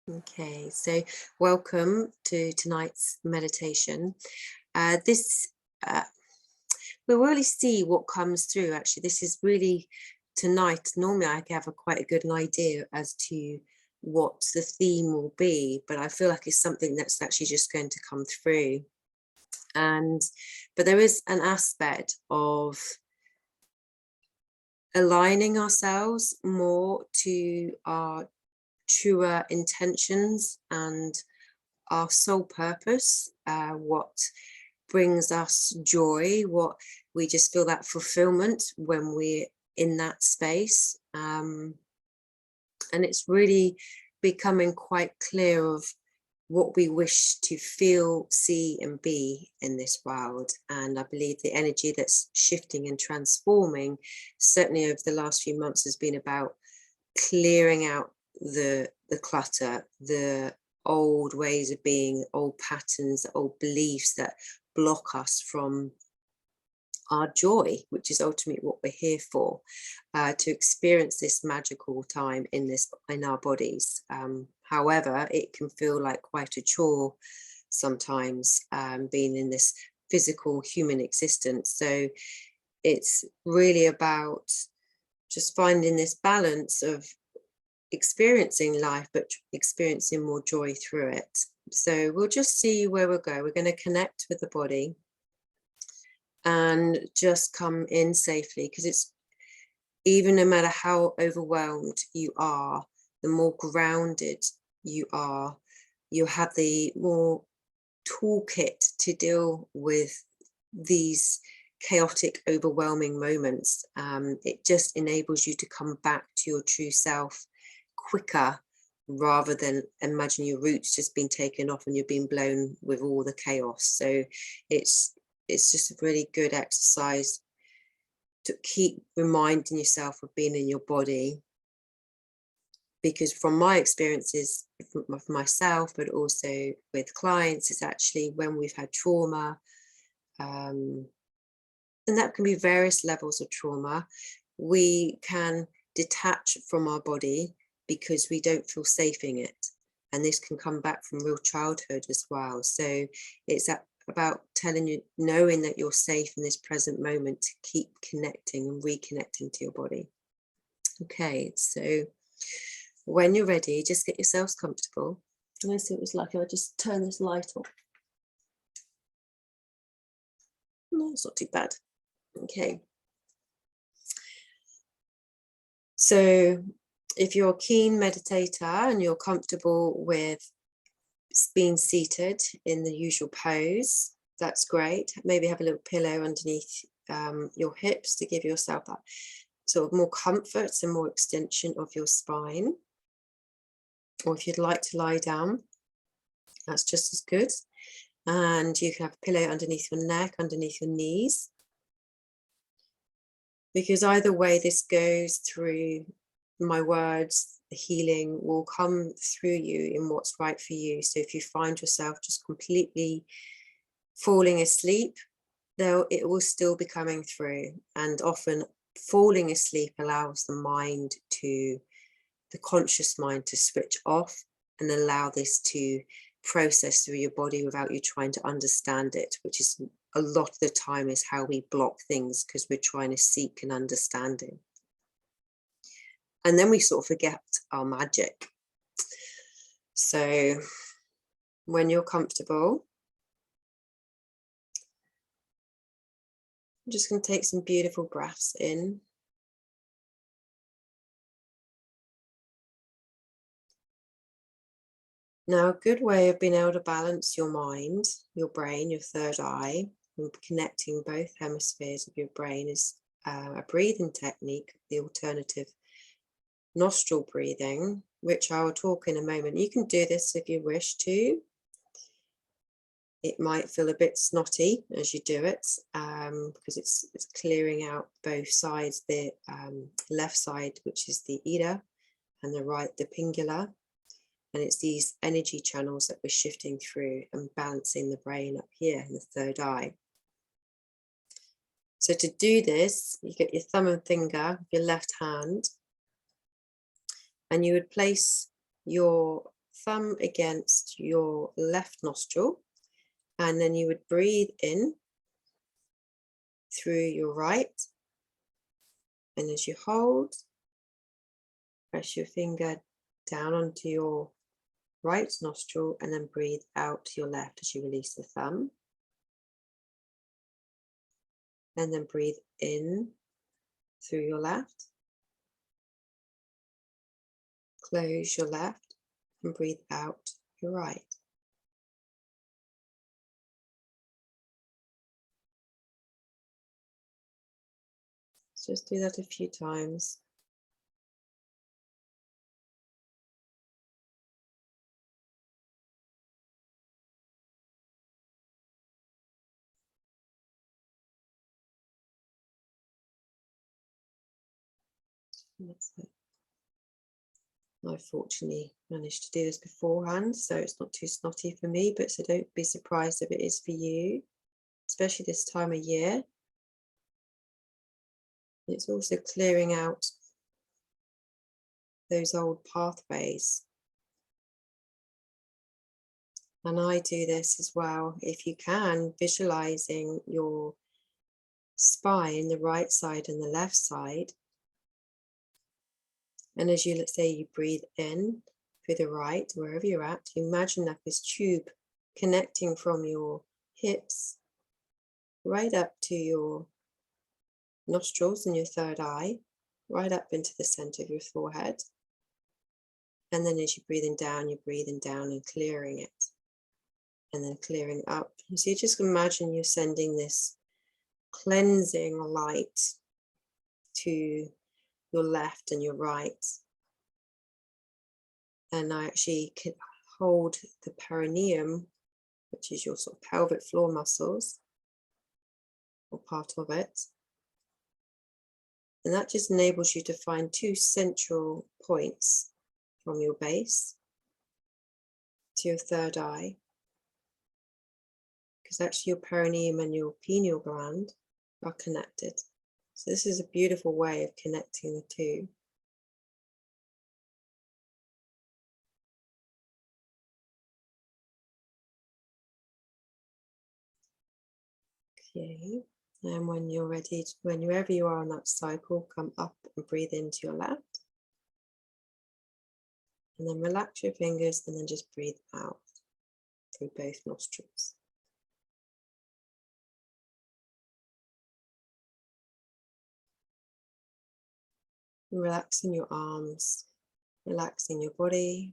Okay, so welcome to tonight's meditation. This we'll really see what comes through. Actually, this is really tonight. Normally, I have quite a good idea as to what the theme will be, but I feel like it's something that's actually just going to come through. But there is an aspect of aligning ourselves more to our truer intentions and our soul purpose, what brings us joy, what we just feel that fulfillment when we're in that space. And it's really becoming quite clear of what we wish to feel, see, and be in this world. And I believe the energy that's shifting and transforming, certainly over the last few months, has been about clearing out the clutter, the old ways of being, old patterns, old beliefs that block us from our joy, which is ultimately what we're here for, to experience this magical time in our bodies. However, it can feel like quite a chore sometimes, being in this physical human existence. So it's really about just finding this balance of experiencing life, but experiencing more joy through it. So we'll just see where we'll go. We're going to connect with the body and just come in safely, because it's even no matter how overwhelmed you are, the more grounded you are, you have the more toolkit to deal with these chaotic, overwhelming moments. It just enables you to come back to your true self quicker, rather than imagine your roots just being taken off and you're being blown with all the chaos. So it's just a really good exercise to keep reminding yourself of being in your body, because from my experiences with myself, but also with clients, it's actually when we've had trauma, and that can be various levels of trauma, we can detach from our body because we don't feel safe in it. And this can come back from real childhood as well. So it's about knowing that you're safe in this present moment to keep connecting and reconnecting to your body. Okay, so when you're ready, just get yourselves comfortable. Let's see what it's like if I just turn this light off. No, it's not too bad. Okay. So if you're a keen meditator and you're comfortable with being seated in the usual pose, that's great. Maybe have a little pillow underneath your hips to give yourself that sort of more comfort and more extension of your spine. Or if you'd like to lie down, that's just as good. And you can have a pillow underneath your neck, underneath your knees. Because either way this goes through, my words, the healing will come through you in what's right for you. So if you find yourself just completely falling asleep, though, it will still be coming through. And often falling asleep allows the conscious mind to switch off and allow this to process through your body without you trying to understand it, which is a lot of the time is how we block things, because we're trying to seek an understanding. And then we sort of forget our magic. So when you're comfortable, I'm just going to take some beautiful breaths in. Now, a good way of being able to balance your mind, your brain, your third eye, and connecting both hemispheres of your brain is a breathing technique, the alternative nostril breathing, which I will talk in a moment. You can do this if you wish to. It might feel a bit snotty as you do it, because it's clearing out both sides, the left side, which is the ida, and the right, the pingula. And it's these energy channels that we're shifting through and balancing the brain up here in the third eye. So to do this, you get your thumb and finger of your left hand, and you would place your thumb against your left nostril, and then you would breathe in through your right, and as you hold, press your finger down onto your right nostril and then breathe out to your left as you release the thumb. And then breathe in through your left. Close your left and breathe out your right. So just do that a few times. That's it. I fortunately managed to do this beforehand, so it's not too snotty for me, but so don't be surprised if it is for you, especially this time of year. It's also clearing out those old pathways. And I do this as well, if you can, visualizing your spine, the right side and the left side. And as you, let's say, you breathe in through the right, wherever you're at, you imagine that this tube connecting from your hips right up to your nostrils and your third eye, right up into the center of your forehead. And then as you're breathing down and clearing it. And then clearing up. So you just imagine you're sending this cleansing light to your left and your right. And I actually can hold the perineum, which is your sort of pelvic floor muscles, or part of it. And that just enables you to find two central points from your base to your third eye. Because actually your perineum and your pineal gland are connected. So this is a beautiful way of connecting the two. Okay, and when you're ready, whenever you are on that cycle, come up and breathe into your left. And then relax your fingers and then just breathe out through both nostrils. Relaxing your arms, relaxing your body.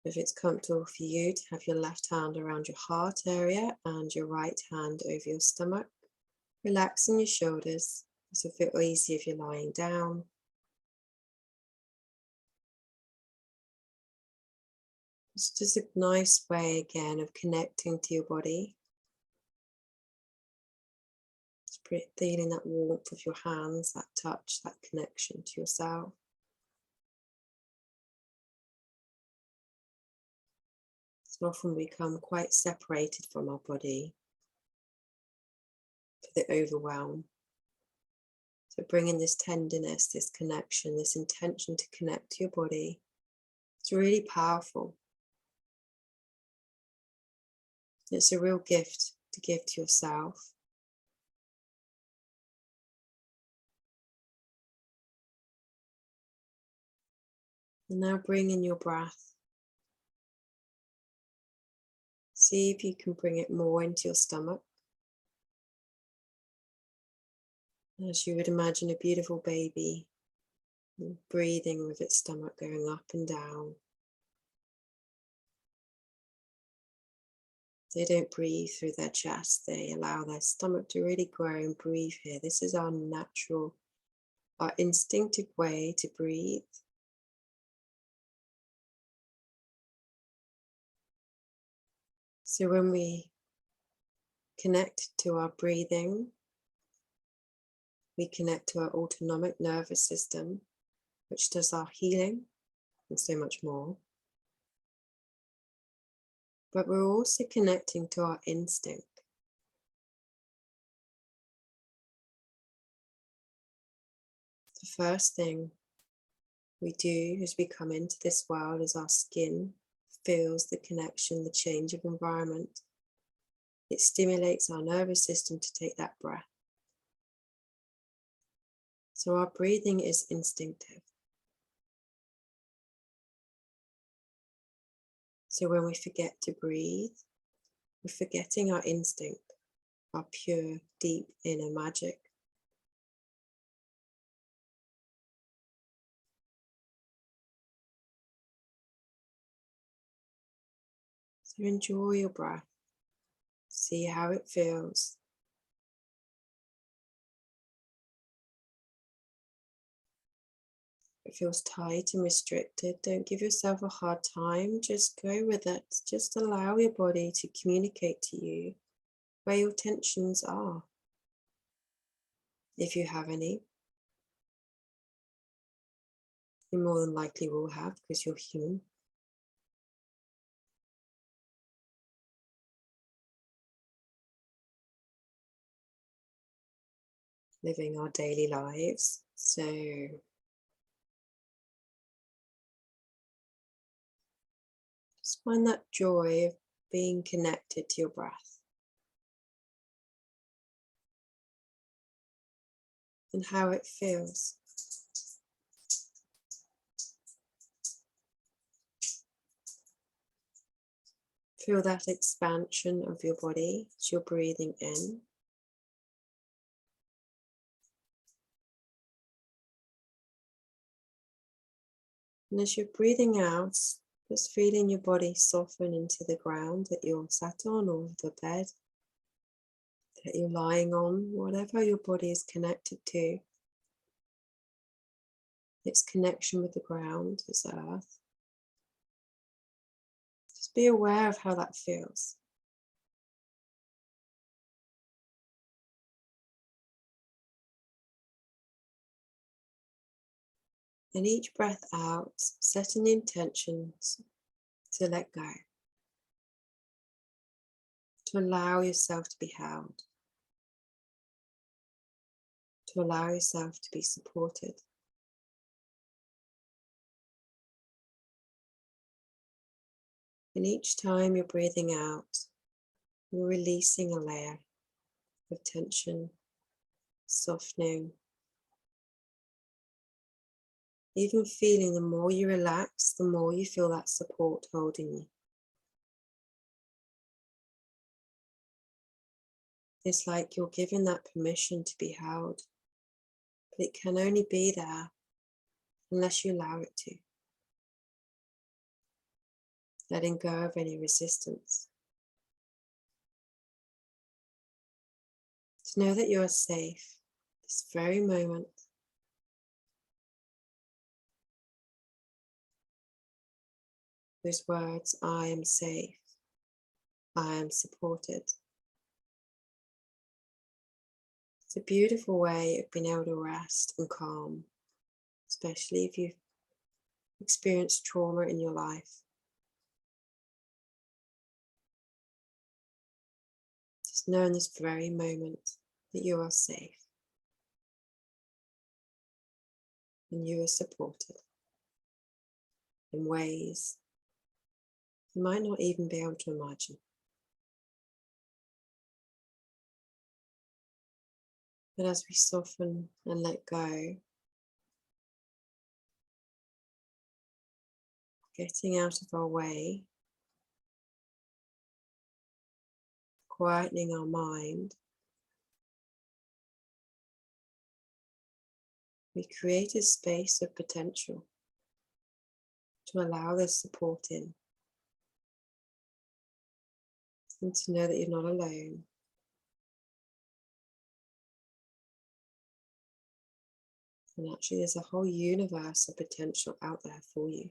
If it's comfortable for you to have your left hand around your heart area and your right hand over your stomach, relaxing your shoulders. This will feel easy if you're lying down. It's just a nice way again of connecting to your body. Feeling that warmth of your hands, that touch, that connection to yourself. So often we become quite separated from our body for the overwhelm. So bringing this tenderness, this connection, this intention to connect to your body, it's really powerful. It's a real gift to give to yourself. And now bring in your breath. See if you can bring it more into your stomach. As you would imagine a beautiful baby breathing with its stomach going up and down. They don't breathe through their chest. They allow their stomach to really grow and breathe here. This is our natural, our instinctive way to breathe. So when we connect to our breathing, we connect to our autonomic nervous system, which does our healing and so much more. But we're also connecting to our instinct. first thing we do as we come into this world is our skin feels the connection, the change of environment. It stimulates our nervous system to take that breath. So our breathing is instinctive. So when we forget to breathe, we're forgetting our instinct, our pure, deep inner magic. So enjoy your breath. See how it feels. If it feels tight and restricted, don't give yourself a hard time. Just go with it. Just allow your body to communicate to you where your tensions are, if you have any. You more than likely will have because you're human. Living our daily lives. So just find that joy of being connected to your breath and how it feels. Feel that expansion of your body as you're breathing in. And as you're breathing out, just feeling your body soften into the ground that you're sat on or the bed that you're lying on, whatever your body is connected to. Its connection with the ground, its earth. Just be aware of how that feels. And each breath out, setting the intentions to let go, to allow yourself to be held, to allow yourself to be supported. And each time you're breathing out, you're releasing a layer of tension, softening. Even feeling the more you relax, the more you feel that support holding you. It's like you're given that permission to be held, but it can only be there unless you allow it to. Letting go of any resistance. To know that you are safe this very moment. Those words, I am safe, I am supported. It's a beautiful way of being able to rest and calm, especially if you've experienced trauma in your life. Just know in this very moment that you are safe and you are supported in ways you might not even be able to imagine. But as we soften and let go, getting out of our way, quietening our mind, we create a space of potential to allow this support in and to know that you're not alone. And actually there's a whole universe of potential out there for you,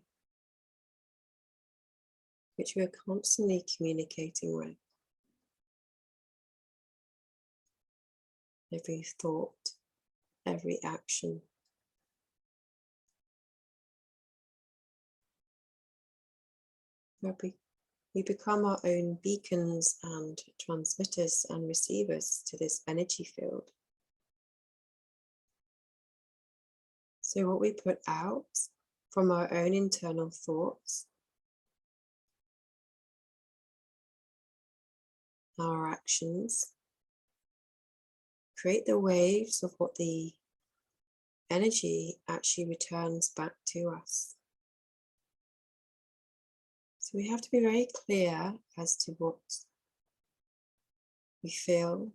which we are constantly communicating with. Every thought, every action. We become our own beacons and transmitters and receivers to this energy field. So what we put out from our own internal thoughts, our actions, create the waves of what the energy actually returns back to us. So we have to be very clear as to what we feel,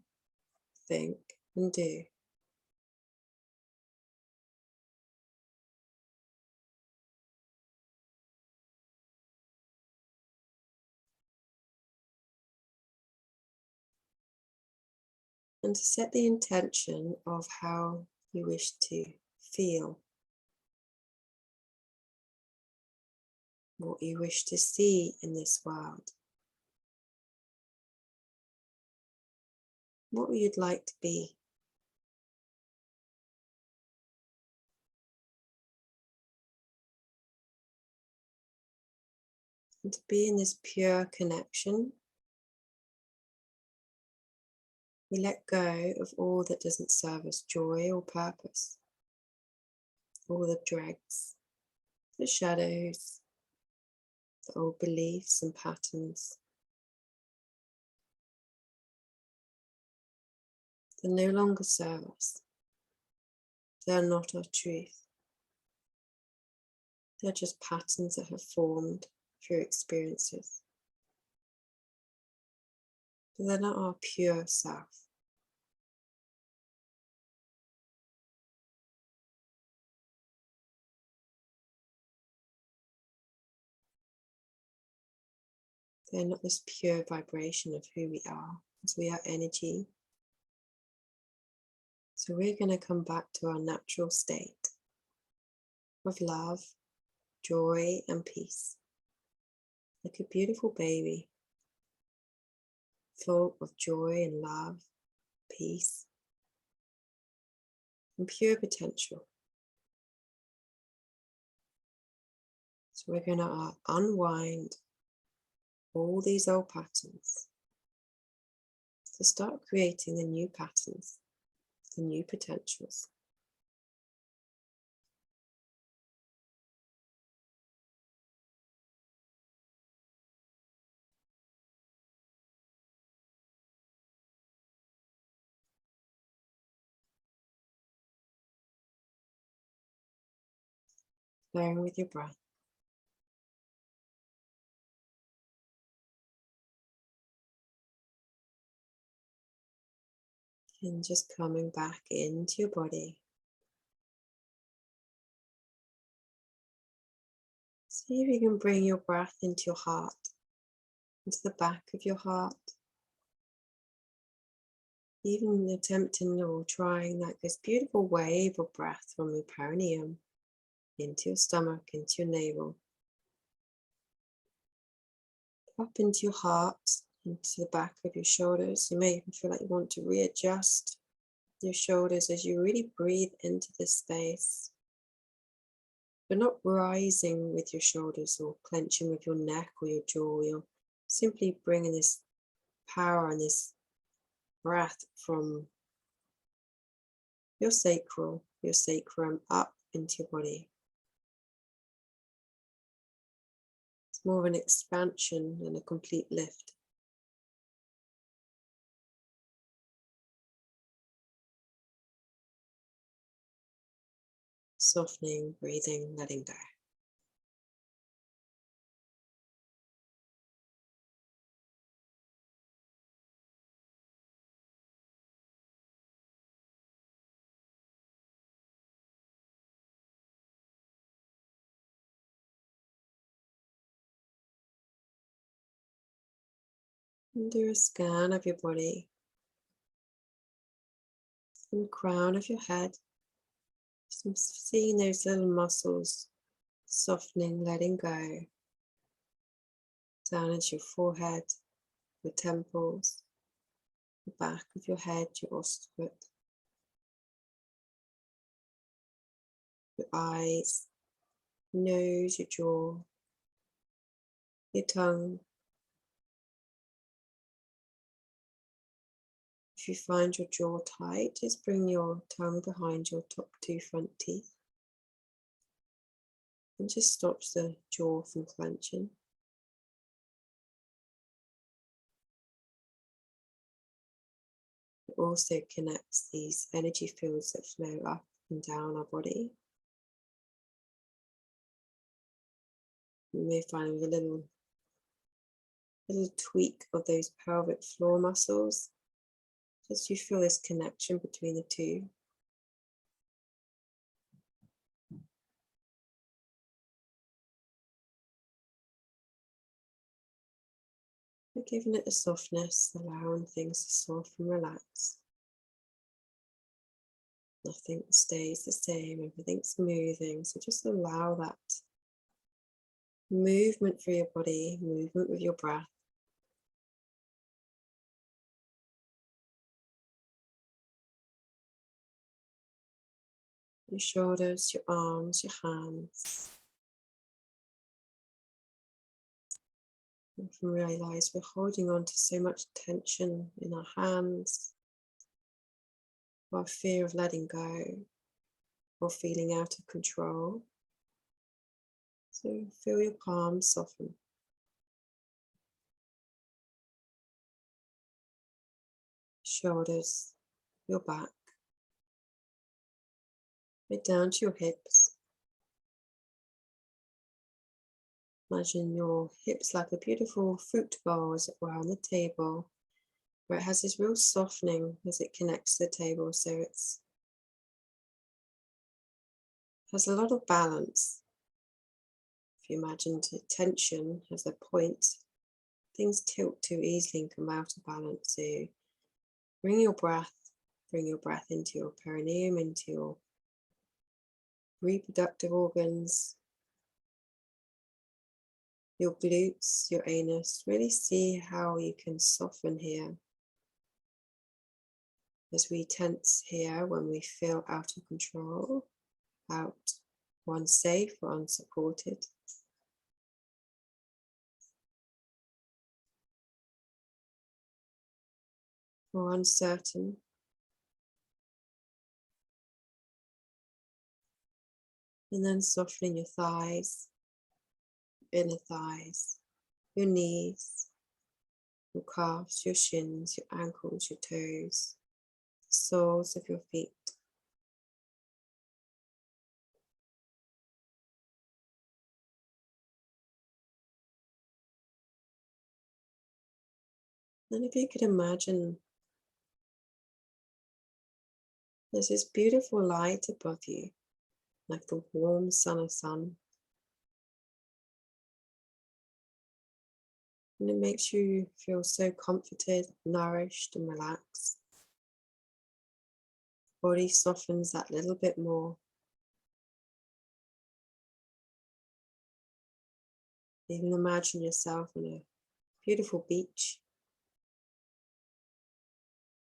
think, and do. And to set the intention of how you wish to feel, what you wish to see in this world, what you'd like to be. And to be in this pure connection, we let go of all that doesn't serve us joy or purpose, all the dregs, the shadows, the old beliefs and patterns that no longer serve us. They're not our truth. They're just patterns that have formed through experiences. But they're not our pure self. They're not this pure vibration of who we are, as we are energy. So we're going to come back to our natural state of love, joy, and peace. Like a beautiful baby, full of joy and love, peace, and pure potential. So we're going to unwind all these old patterns to start creating the new patterns, the new potentials. Flowing with your breath. And just coming back into your body. See if you can bring your breath into your heart, into the back of your heart. Even attempting or trying like this beautiful wave of breath from your perineum into your stomach, into your navel, up into your heart, into the back of your shoulders. You may even feel like you want to readjust your shoulders as you really breathe into this space, but not rising with your shoulders or clenching with your neck or your jaw. You're simply bringing this power and this breath from your sacral, your sacrum up into your body. It's more of an expansion and a complete lift. Softening, breathing, letting go. And do a scan of your body, from the crown of your head, just seeing those little muscles softening, letting go, down into your forehead, your temples, the back of your head, your occiput, your eyes, nose, your jaw, your tongue. If you find your jaw tight, just bring your tongue behind your top two front teeth. and just stops the jaw from clenching. It also connects these energy fields that flow up and down our body. You may find with a little tweak of those pelvic floor muscles, just you feel this connection between the two. But giving it a softness, allowing things to soften, relax. Nothing stays the same, everything's moving, so just allow that movement through your body, movement with your breath. Your shoulders, your arms, your hands. You can realize we're holding on to so much tension in our hands, our fear of letting go, or feeling out of control. So feel your palms soften. Shoulders, your back, right down to your hips. Imagine your hips like a beautiful fruit bowl, as it were, on the table, where it has this real softening as it connects to the table. So it has a lot of balance. If you imagine tension as a point, things tilt too easily and come out of balance. So bring your breath into your perineum, into your reproductive organs, your glutes, your anus. Really see how you can soften here. As we tense here when we feel out of control, out, or unsafe or unsupported. Or uncertain. And then softening your thighs, inner thighs, your knees, your calves, your shins, your ankles, your toes, the soles of your feet. Then if you could imagine there's this beautiful light above you, like the warm sun. And it makes you feel so comforted, nourished and relaxed. Body softens that little bit more. Even imagine yourself on a beautiful beach,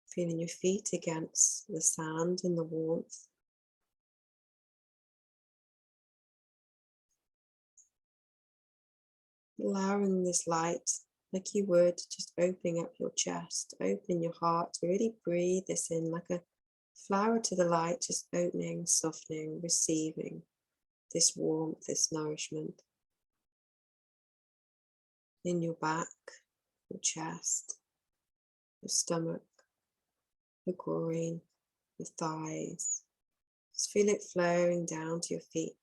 feeling your feet against the sand and the warmth. Allowing this light, like you would, just opening up your chest, open your heart to really breathe this in like a flower to the light, just opening, softening, receiving this warmth, this nourishment in your back, your chest, your stomach, your groin, your thighs. Just feel it flowing down to your feet.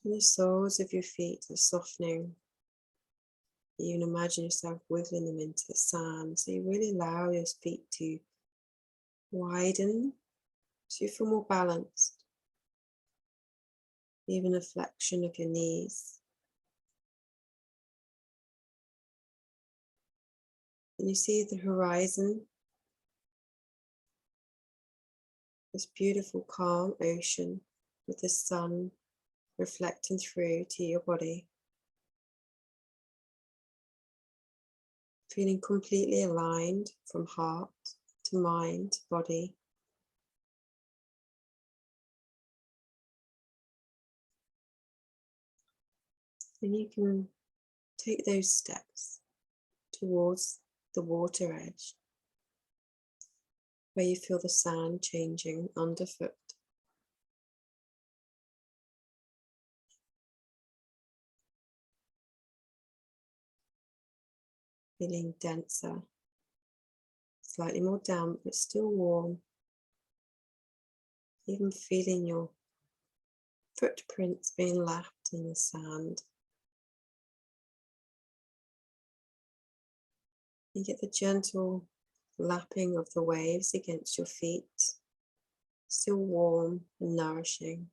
And the soles of your feet are softening. You can imagine yourself wiggling them into the sand. So you really allow your feet to widen so you feel more balanced. Even a flexion of your knees. And you see the horizon, this beautiful calm ocean with the sun reflecting through to your body. Feeling completely aligned from heart to mind to body. And you can take those steps towards the water edge, where you feel the sand changing underfoot. Feeling denser, slightly more damp, but still warm. Even feeling your footprints being lapped in the sand. You get the gentle lapping of the waves against your feet, still warm and nourishing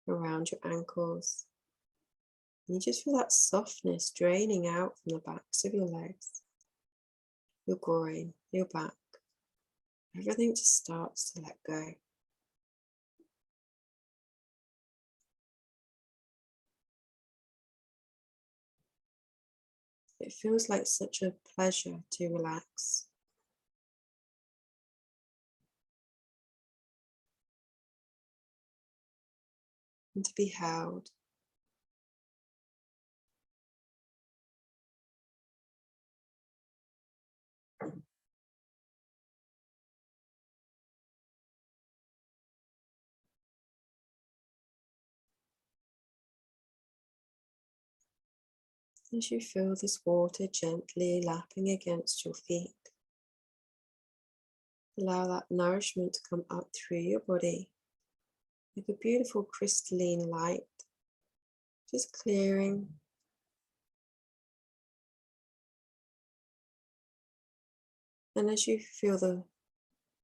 around your ankles. And you just feel that softness draining out from the backs of your legs, your groin, your back. Everything just starts to let go. It feels like such a pleasure to relax. And to be held. As you feel this water gently lapping against your feet, allow that nourishment to come up through your body like a beautiful crystalline light, just clearing. And as you feel the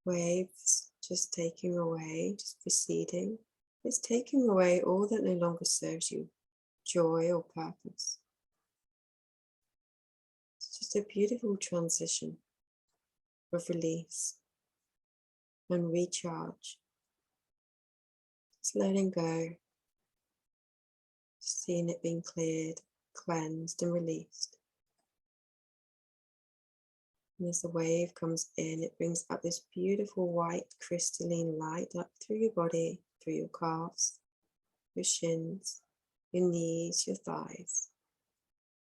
waves just taking away, just receding, it's taking away all that no longer serves you joy or purpose. It's just a beautiful transition of release and recharge. Just letting go, seeing it being cleared, cleansed and released. And as the wave comes in, it brings up this beautiful white crystalline light up through your body, through your calves, your shins, your knees, your thighs,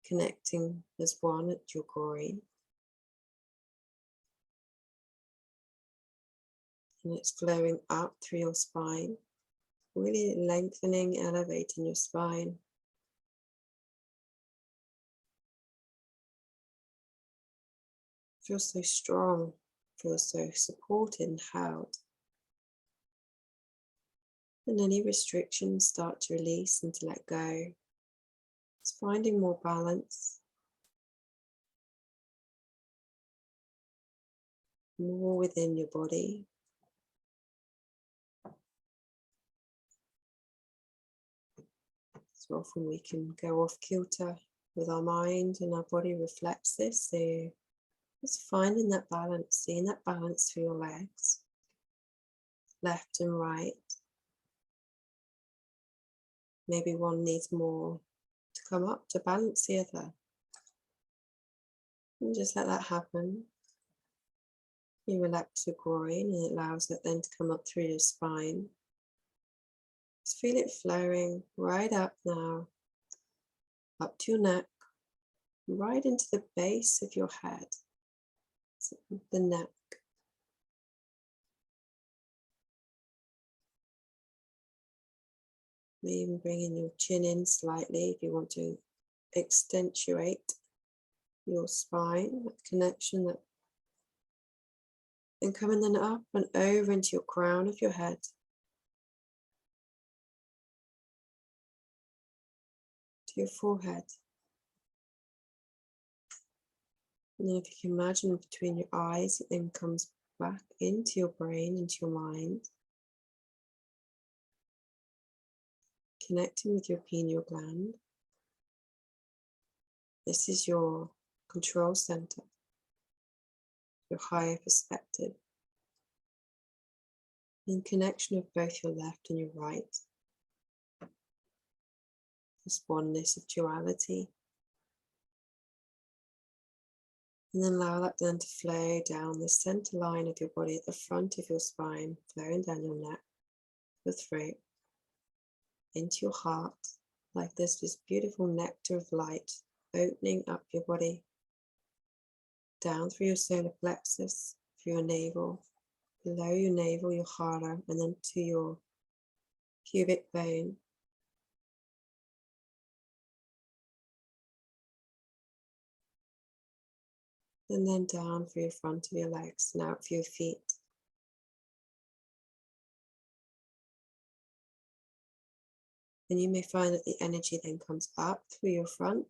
connecting as one at your groin. And it's flowing up through your spine, really lengthening, elevating your spine. Feel so strong, feel so supported and held. And any restrictions start to release and to let go. It's finding more balance, more within your body. So often we can go off kilter with our mind, and our body reflects this. So just finding that balance, seeing that balance through your legs, left and right. Maybe one needs more to come up to balance the other. And just let that happen. You relax your groin and it allows it then to come up through your spine. Just feel it flowing right up now, up to your neck, right into the base of your head, so the neck. Maybe even bringing your chin in slightly if you want to accentuate your spine, that connection, that, and coming then up and over into your crown of your head. To your forehead. And then if you can imagine between your eyes, it then comes back into your brain, into your mind. Connecting with your pineal gland. This is your control center, your higher perspective. In connection of both your left and your right. This oneness of duality. And then allow that then to flow down the center line of your body at the front of your spine, flowing down your neck, your throat, into your heart, like there's this beautiful nectar of light opening up your body. down through your solar plexus, through your navel, below your navel, your hara, and then to your pubic bone. And then down through your front of your legs and out through your feet. And you may find that the energy then comes up through your front,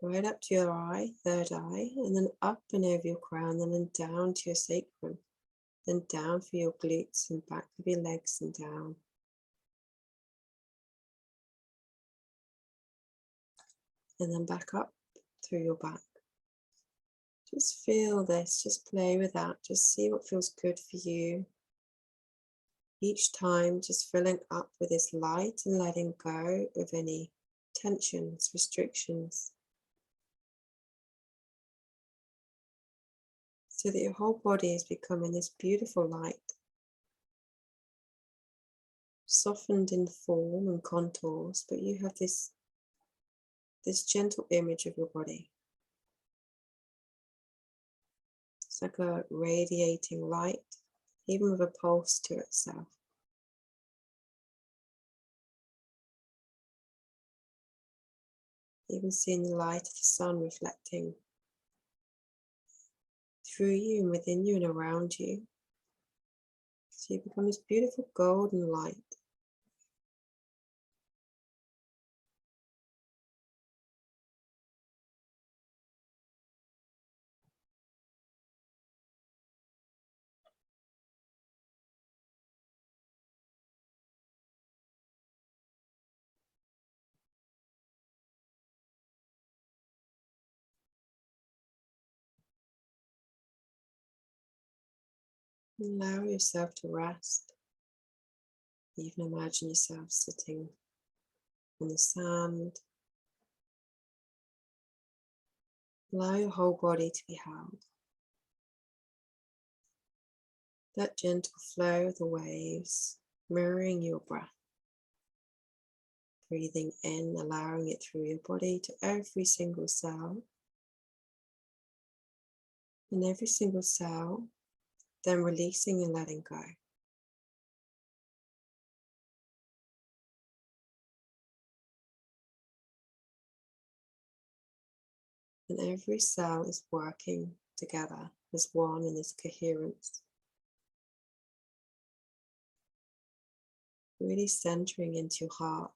right up to your eye, third eye, and then up and over your crown, and then down to your sacrum, then down through your glutes and back of your legs and down. And then back up through your back. Just feel this, just play with that, just see what feels good for you. Each time just filling up with this light and letting go of any tensions, restrictions, so that your whole body is becoming this beautiful light, softened in form and contours, but you have this gentle image of your body. It's like a radiating light, even with a pulse to itself. Even seeing the light of the sun reflecting through you and within you and around you. So you become this beautiful golden light. Allow yourself to rest. Even imagine yourself sitting on the sand. Allow your whole body to be held. That gentle flow of the waves, mirroring your breath. Breathing in, allowing it through your body to every single cell. And every single cell, then releasing and letting go. And every cell is working together as one in this coherence. Really centering into your heart.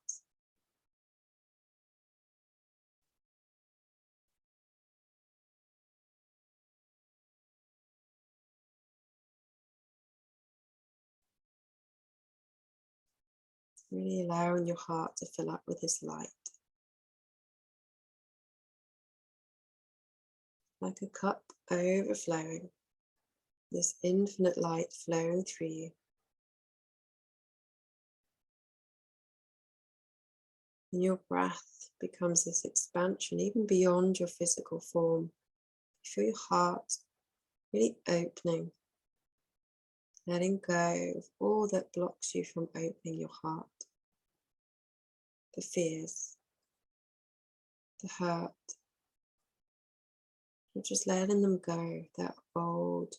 Really allowing your heart to fill up with this light. Like a cup overflowing. This infinite light flowing through you. And your breath becomes this expansion even beyond your physical form. You feel your heart really opening, letting go of all that blocks you from opening your heart. The fears, the hurt. You're just letting them go, that old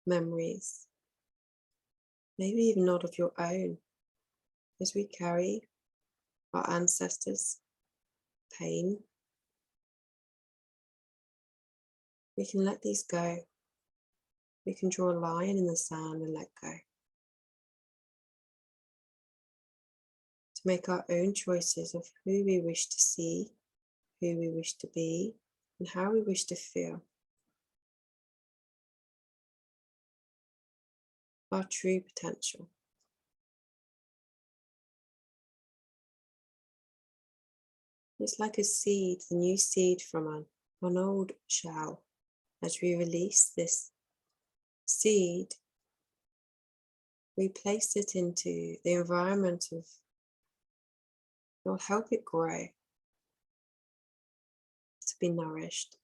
memories, maybe even not of your own, as we carry our ancestors' pain. We can let these go. We can draw a line in the sand and let go. To make our own choices of who we wish to see, who we wish to be, and how we wish to feel. Our true potential. It's like a seed, the new seed from an old shell. As we release this seed, we place it into the environment of, it will help it grow, to be nourished.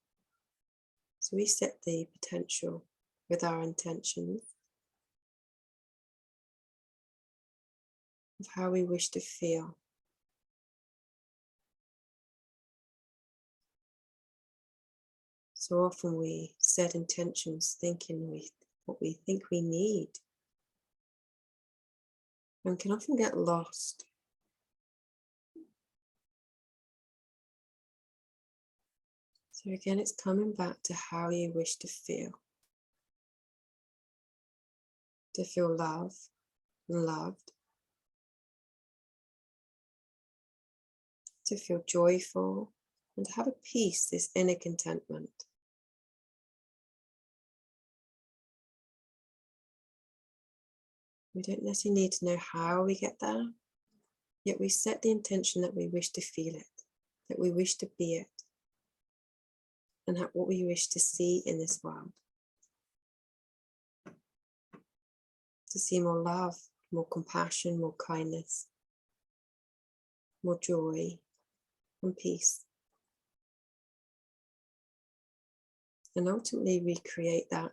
So we set the potential with our intentions of how we wish to feel. So often we set intentions thinking what we think we need, and can often get lost. So again, it's coming back to how you wish to feel love and loved, to feel joyful and to have a peace, this inner contentment. We don't necessarily need to know how we get there, yet we set the intention that we wish to feel it, that we wish to be it, and what we wish to see in this world. To see more love, more compassion, more kindness, more joy and peace. And ultimately we create that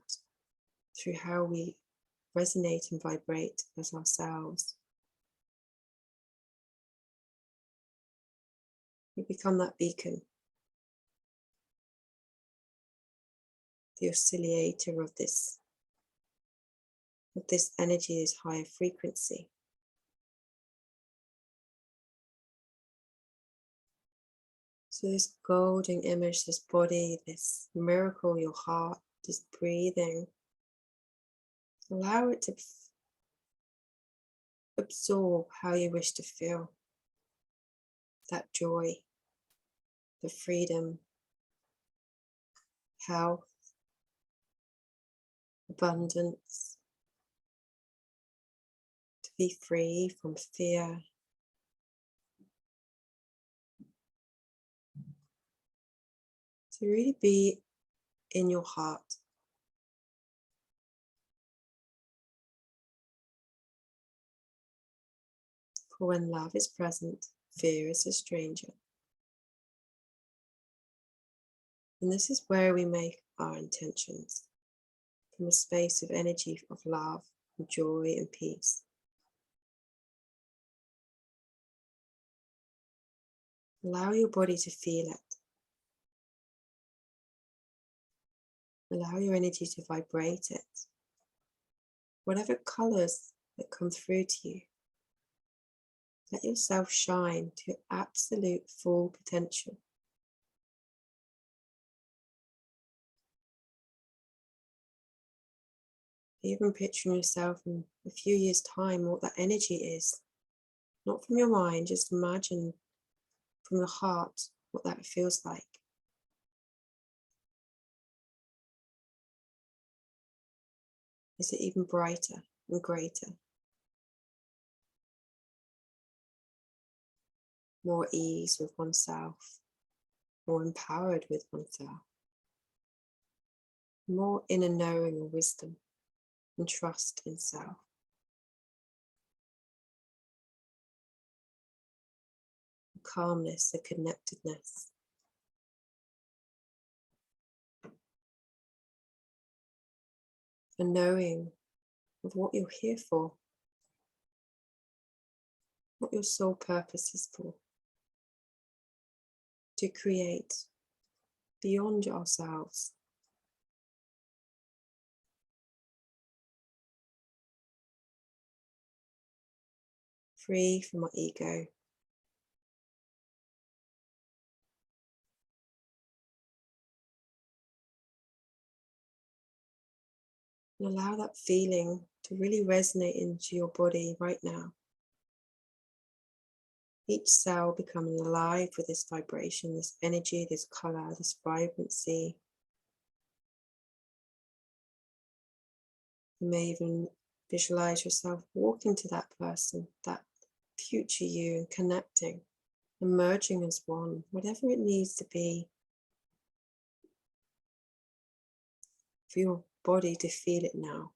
through how we resonate and vibrate as ourselves. We become that beacon, the oscillator of this energy, this higher frequency. So this golden image, this body, this miracle, your heart, this breathing, allow it to absorb how you wish to feel. That joy, the freedom, health, abundance, to be free from fear. To really be in your heart. For when love is present, fear is a stranger. And this is where we make our intentions, from a space of energy of love, and joy and peace. Allow your body to feel it. Allow your energy to vibrate it. Whatever colours that come through to you, let yourself shine to your absolute full potential. Even picturing yourself in a few years' time, what that energy is. Not from your mind, just imagine from the heart what that feels like. Is it even brighter and greater? More ease with oneself, more empowered with oneself, more inner knowing or wisdom and trust in self. The calmness, the connectedness. A knowing of what you're here for, what your soul purpose is for. To create beyond ourselves. Free from our ego. And allow that feeling to really resonate into your body right now. Each cell becoming alive with this vibration, this energy, this color, this vibrancy. You may even visualize yourself walking to that person, that future you, and connecting, and merging as one, whatever it needs to be for your body to feel it now.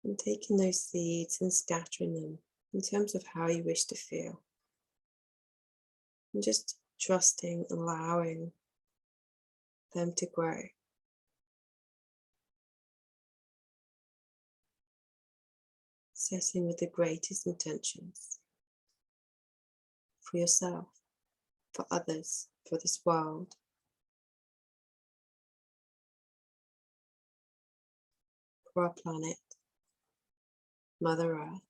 And taking those seeds and scattering them in terms of how you wish to feel. And just trusting, allowing them to grow. Setting with the greatest intentions. for yourself, for others, for this world. For our planet, Mother Earth,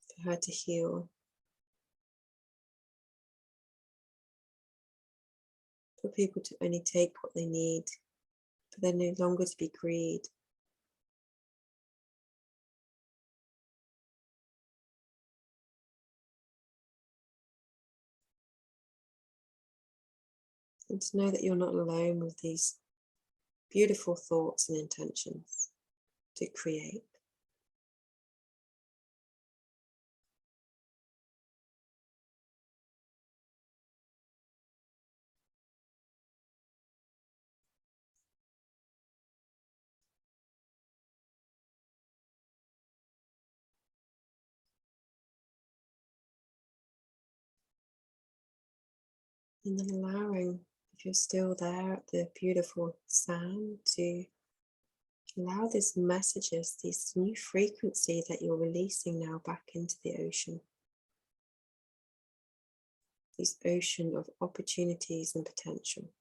for her to heal, for people to only take what they need, for there no longer to be greed. And to know that you're not alone with these beautiful thoughts and intentions to create. And then allowing, if you're still there at the beautiful sound, to allow these messages, this new frequency that you're releasing now back into the ocean. This ocean of opportunities and potential.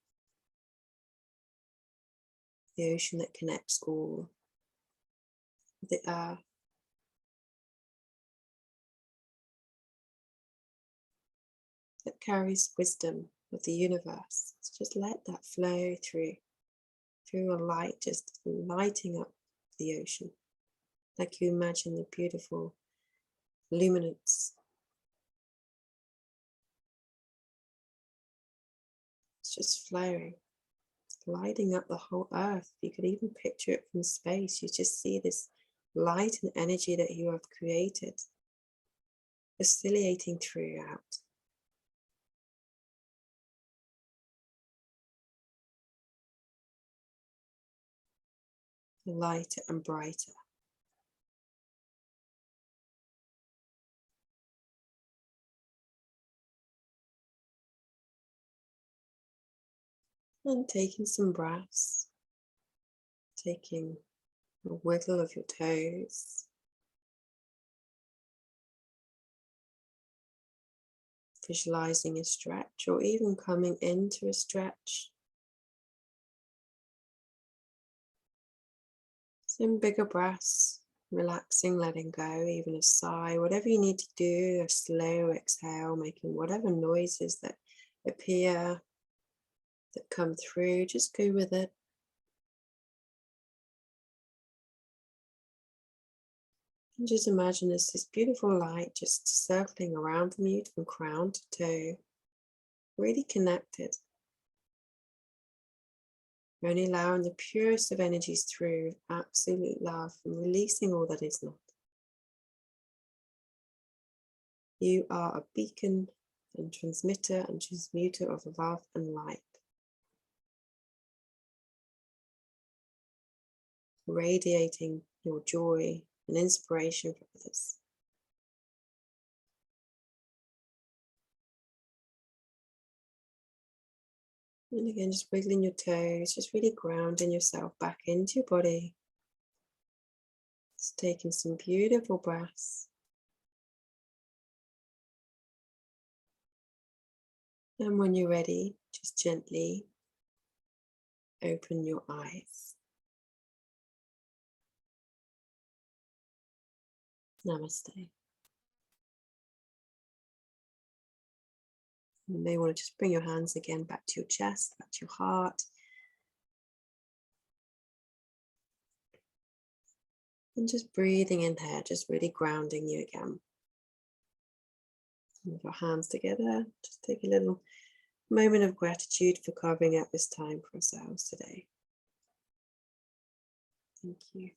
The ocean that connects all. The earth. That carries wisdom of the universe. So just let that flow through a light, just lighting up the ocean. Like you imagine the beautiful luminance. It's just flowing, lighting up the whole earth. You could even picture it from space. You just see this light and energy that you have created, oscillating throughout. Lighter and brighter. And taking some breaths, taking a wiggle of your toes, visualizing a stretch or even coming into a stretch. Some bigger breaths, relaxing, letting go, even a sigh, whatever you need to do, a slow exhale, making whatever noises that appear, that come through, just go with it. And just imagine there's this beautiful light just circling around from you from crown to toe, really connected. You're only allowing the purest of energies through, absolute love, and releasing all that is not. You are a beacon and transmitter and transmuter of love and light. Radiating your joy and inspiration for others. And again, just wiggling your toes, just really grounding yourself back into your body. Just taking some beautiful breaths. And when you're ready, just gently open your eyes. Namaste. You may want to just bring your hands again back to your chest, back to your heart. And just breathing in here, just really grounding you again. With your hands together, just take a little moment of gratitude for carving out this time for ourselves today. Thank you.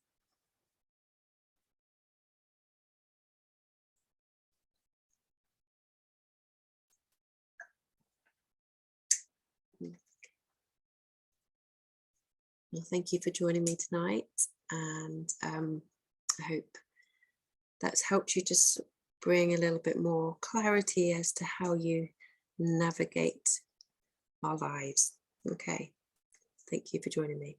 Well, thank you for joining me tonight, and I hope that's helped you just bring a little bit more clarity as to how you navigate our lives. Okay, thank you for joining me.